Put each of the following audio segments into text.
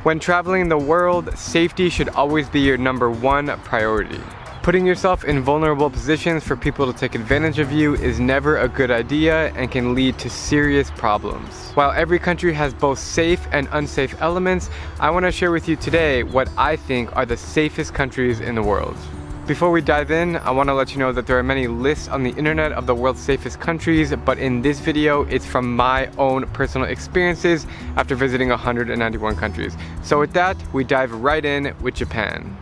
When traveling the world, safety should always be your #1 priority. Putting yourself in vulnerable positions for people to take advantage of you is never a good idea and can lead to serious problems. While every country has both safe and unsafe elements, I want to share with you today what I think are the safest countries in the world. Before we dive in, I want to let you know that there are many lists on the internet of the world's safest countries, but in this video, it's from my own personal experiences after visiting 191 countries. So with that, we dive right in with Japan.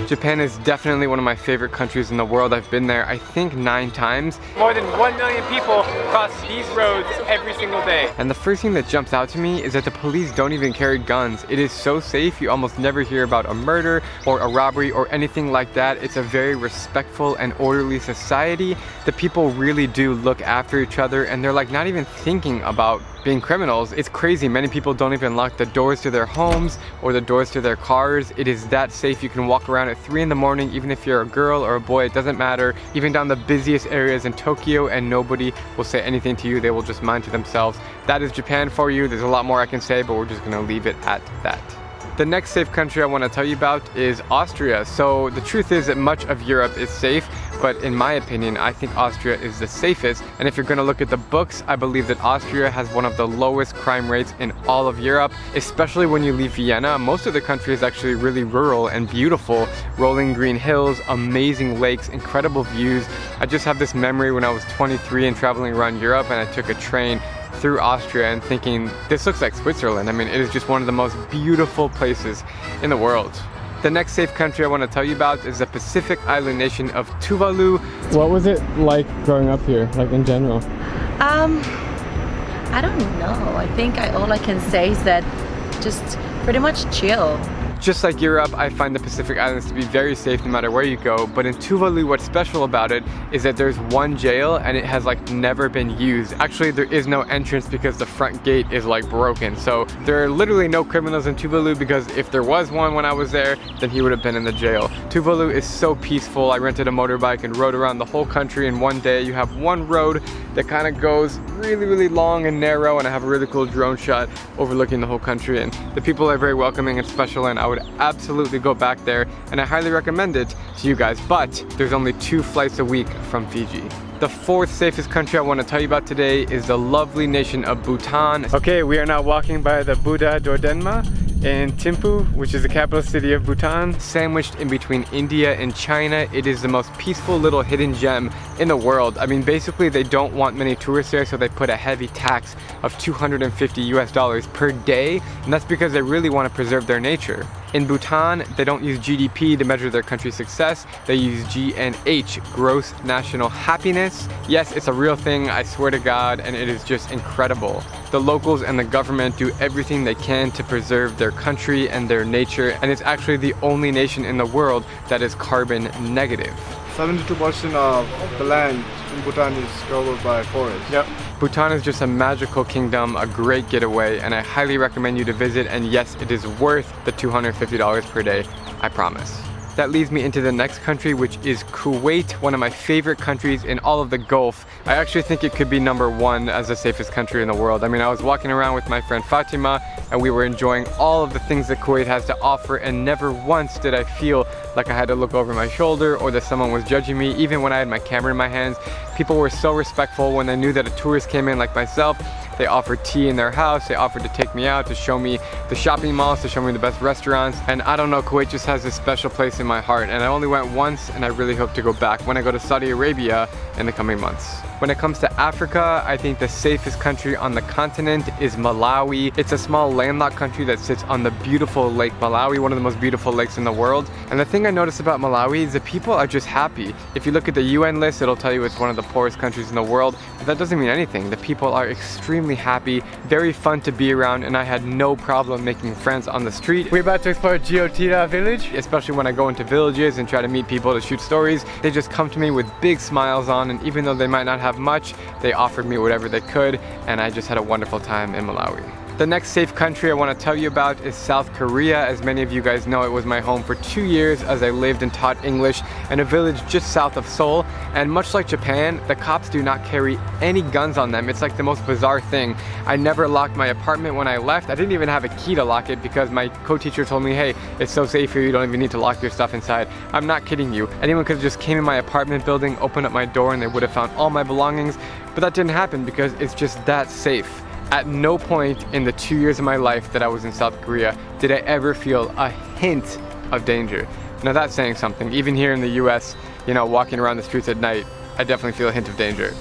Japan is definitely one of my favorite countries in the world. I've been there, I think, 9 times. More than 1 million people cross these roads every single day. And the first thing that jumps out to me is that the police don't even carry guns. It is so safe, you almost never hear about a murder or a robbery or anything like that. It's a very respectful and orderly society. The people really do look after each other and they're like not even thinking about being criminals. It's crazy. Many people don't even lock the doors to their homes or the doors to their cars. It is that safe. You can walk around at 3 in the morning, even if you're a girl or a boy, it doesn't matter. Even down the busiest areas in Tokyo, and nobody will say anything to you. They will just mind to themselves. That is Japan for you. There's a lot more I can say, but we're just gonna leave it at that. The next safe country I want to tell you about is Austria. So the truth is that much of Europe is safe, but in my opinion, I think Austria is the safest. And if you're going to look at the books, I believe that Austria has one of the lowest crime rates in all of Europe, especially when you leave Vienna. Most of the country is actually really rural and beautiful. Rolling green hills, amazing lakes, incredible views. I just have this memory when I was 23 and traveling around Europe, and I took a train through Austria and thinking, this looks like Switzerland. I mean, it is just one of the most beautiful places in the world. The next safe country I want to tell you about is the Pacific island nation of Tuvalu. What was it like growing up here, like in general? I don't know. I think all I can say is that just pretty much chill. Just like Europe, I find the Pacific Islands to be very safe no matter where you go, but in Tuvalu, what's special about it is that there's one jail and it has like never been used. Actually, there is no entrance because the front gate is like broken. So there are literally no criminals in Tuvalu, because if there was one when I was there, then he would have been in the jail. Tuvalu is so peaceful. I rented a motorbike and rode around the whole country in one day. You have one road that kind of goes really long and narrow, and I have a really cool drone shot overlooking the whole country, and the people are very welcoming and special, and I would absolutely go back there, and I highly recommend it to you guys. But there's only 2 flights a week from Fiji. The 4th safest country I want to tell you about today is the lovely nation of Bhutan. Okay, we are now walking by the Buddha Dordenma in Thimphu, which is the capital city of Bhutan. Sandwiched in between India and China, it is the most peaceful little hidden gem in the world. I mean, basically they don't want many tourists there, so they put a heavy tax of $250 US per day, and that's because they really want to preserve their nature. In Bhutan, they don't use GDP to measure their country's success. They use GNH, gross national happiness. Yes, it's a real thing, I swear to God, and it is just incredible. The locals and the government do everything they can to preserve their country and their nature, and it's actually the only nation in the world that is carbon negative. 72% of the land in Bhutan is covered by forest. Yep. Bhutan is just a magical kingdom, a great getaway, and I highly recommend you to visit, and yes, it is worth the $250 per day, I promise. That leads me into the next country, which is Kuwait, one of my favorite countries in all of the Gulf. I actually think it could be #1 as the safest country in the world. I mean, I was walking around with my friend Fatima, and we were enjoying all of the things that Kuwait has to offer, and never once did I feel like I had to look over my shoulder or that someone was judging me. Even when I had my camera in my hands, people were so respectful. When they knew that a tourist came in like myself, they offered tea in their house, they offered to take me out, to show me the shopping malls, to show me the best restaurants. And I don't know, Kuwait just has this special place in my heart, and I only went once, and I really hope to go back when I go to Saudi Arabia in the coming months. When it comes to Africa, I think the safest country on the continent is Malawi. It's a small landlocked country that sits on the beautiful Lake Malawi, one of the most beautiful lakes in the world. And the thing I noticed about Malawi is the people are just happy. If you look at the UN list, it'll tell you it's one of the poorest countries in the world, but that doesn't mean anything. The people are extremely happy, very fun to be around, and I had no problem making friends on the street. We're about to explore Giotira village, especially when I go into villages and try to meet people to shoot stories. They just come to me with big smiles on, and even though they might not have much, they offered me whatever they could, and I just had a wonderful time in Malawi. The next safe country I want to tell you about is South Korea. As many of you guys know, it was my home for 2 years as I lived and taught English in a village just south of Seoul. And much like Japan, the cops do not carry any guns on them. It's like the most bizarre thing. I never locked my apartment when I left. I didn't even have a key to lock it because my co-teacher told me, hey, it's so safe here, you don't even need to lock your stuff inside. I'm not kidding you. Anyone could have just came in my apartment building, opened up my door, and they would have found all my belongings. But that didn't happen because it's just that safe. At no point in the 2 years of my life that I was in South Korea did I ever feel a hint of danger. Now that's saying something. Even here in the US, you know, walking around the streets at night, I definitely feel a hint of danger.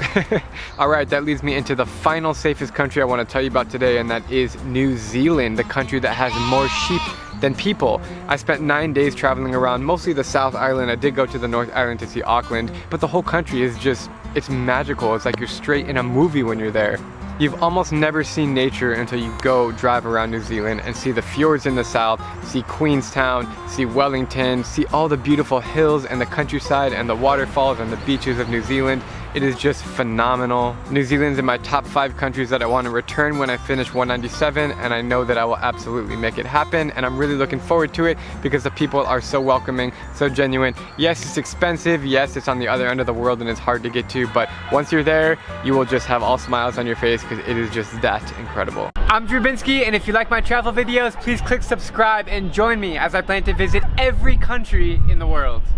Alright, that leads me into the final safest country I want to tell you about today, and that is New Zealand, the country that has more sheep than people. I spent 9 days traveling around, mostly the South Island. I did go to the North Island to see Auckland, but the whole country is just, it's magical. It's like you're straight in a movie when you're there. You've almost never seen nature until you go drive around New Zealand and see the fjords in the south, see Queenstown, see Wellington, see all the beautiful hills and the countryside and the waterfalls and the beaches of New Zealand. It is just phenomenal. New Zealand's in my top 5 countries that I want to return when I finish 197, and I know that I will absolutely make it happen, and I'm really looking forward to it because the people are so welcoming, so genuine. Yes, it's expensive. Yes, it's on the other end of the world and it's hard to get to, but once you're there, you will just have all smiles on your face because it is just that incredible. I'm Drew Binsky, and if you like my travel videos, please click subscribe and join me as I plan to visit every country in the world.